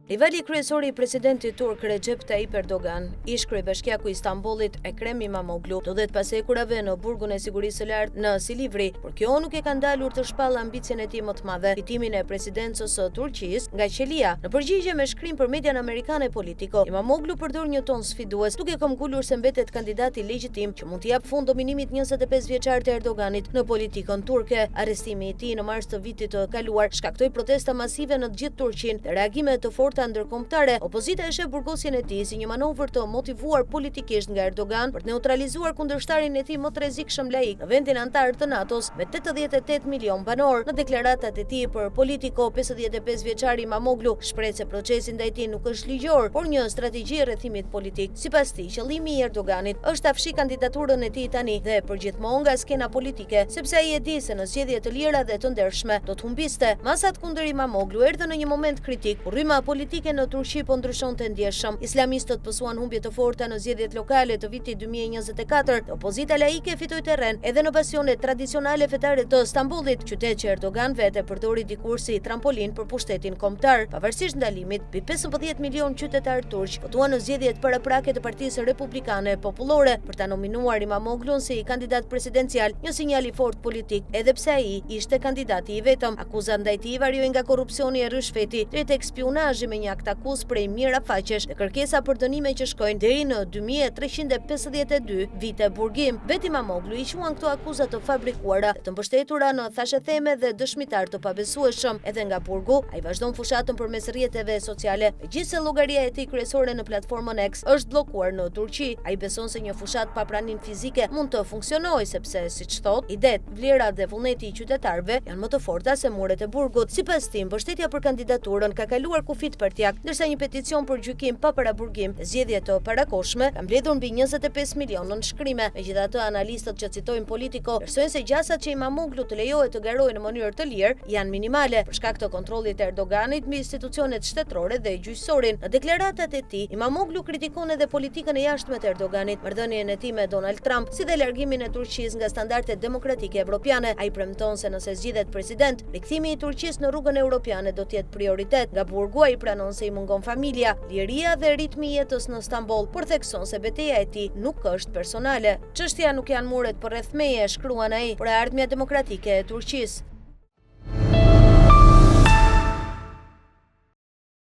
Rivali kryesor i presidentit turk Recep Tayyip Erdogan, ish kryebashkiaku i Istanbulit Ekrem İmamoğlu, do det pas hekurave në burgun e sigurisë së lartë në Silivri, por kjo nuk e ka ndalur të shpallë ambicien e tij më të madhe, fitimin e presidencës së Turqisë nga qelia. Në përgjigje me shkrim për median amerikane Politico, Imamoglu përdor një ton sfidues, duke këmbgulur se mbetet kandidati legjitim që mund të jap fund dominimit 25 vjeçar të Erdoganit në politikën turke. Arrestimi i tij në mars të vitit të kaluar shkaktoi protesta masive në të gjithë Turqinë dhe reagime të forta ndërkombëtare. Opozita e sheh burgosjen e tij si një manovër të motivuar politikisht nga Erdogan për të neutralizuar kundërshtarin e tij më të rrezikshëm laik në vendin antar të NATO-s me 88 milion banor. Në deklaratat e tij për Politico, 55 vjeçari Imamoglu shpreh se procesi ndaj tij nuk është ligjor, por një strategji rrethimit politik. Sipas tij, qëllimi i Erdoganit është ta fshijë kandidaturën e tij tani dhe përgjithmonë nga skena politike, sepse ai e di se në zgjedhje të lira dhe të ndershme do të humbiste. Masat kundër Imamoglu erdhën në një moment kritik, kur rryma politike në Turqi po ndryshonte ndjeshëm. Islamistët pësuan humbje të forta në zgjedhjet lokale të vitit 2024. Opozita laike fitoi terren edhe në bastionet tradicionale fetare të Stambollit, qytet që Erdogan vetë përdori dikur si trampolin për pushtetin kombëtar. Pavarësisht ndalimit, mbi 15 milion qytetar turq votuan në zgjedhjet paraprake të Partisë Republikane Popullore për ta nominuar Imamoglun si kandidat presidencial, një sinjal i fortë politik, edhe pse ai ishte kandidati i vetëm. Akuzat ndaj tij variojnë nga korrupsioni e rishfeti deri tek spionazhi me një akt akuz prej mirafaqesh dhe kërkesa për dënime që shkojnë deri në 2352 vite burgim. Vetë Imamoglu i quan këto akuza të fabrikuara dhe të mbështetura në thashetheme dhe dëshmitar të pabesueshëm. Edhe nga burgu, ai vazhdon fushatën përmes rrjeteve sociale, megjithëse llogaria e tij kryesore në platformën X është bllokuar në Turqi. Ai beson se një fushat pa praninë fizike mund të funksionojë sepse, siç thotë, idet, vlerat dhe vullneti i qytetarëve janë më të forta se muret e burgut. Sipas tij, mbështetja për kandidaturën ka kaluar kufit partijak, ndërsa një peticion për gjykim pa paraburgim në zgjedhje të parakohshme ka mbledhur mbi 25 milionë nënshkrime. Megjithatë, analistët që citojnë Politico besojnë se gjasat që Imamoglu të lejohet të garojë në mënyrë të lirë janë minimale për shkak të kontrollit të Erdoganit mbi institucionet shtetërore dhe gjyqësorin. Në deklaratat e tij, Imamoglu kritikon edhe politikën e jashtme të Erdoganit, marrëdhënien e tij me Donald Trump, si dhe largimin e Turqisë nga standardet demokratike evropiane. Ai premton se nëse zgjidhet president, rikthimi i Turqisë në rrugën europiane do të jetë prioritet. Nga burgu ai pranon se i mungon familja, liria dhe ritmi i jetës në Stamboll, por thekson se betejë e tij nuk është personale. Çështja nuk janë muret për rreth meje, shkruan ai, por ardhmja demokratike e Turqisë.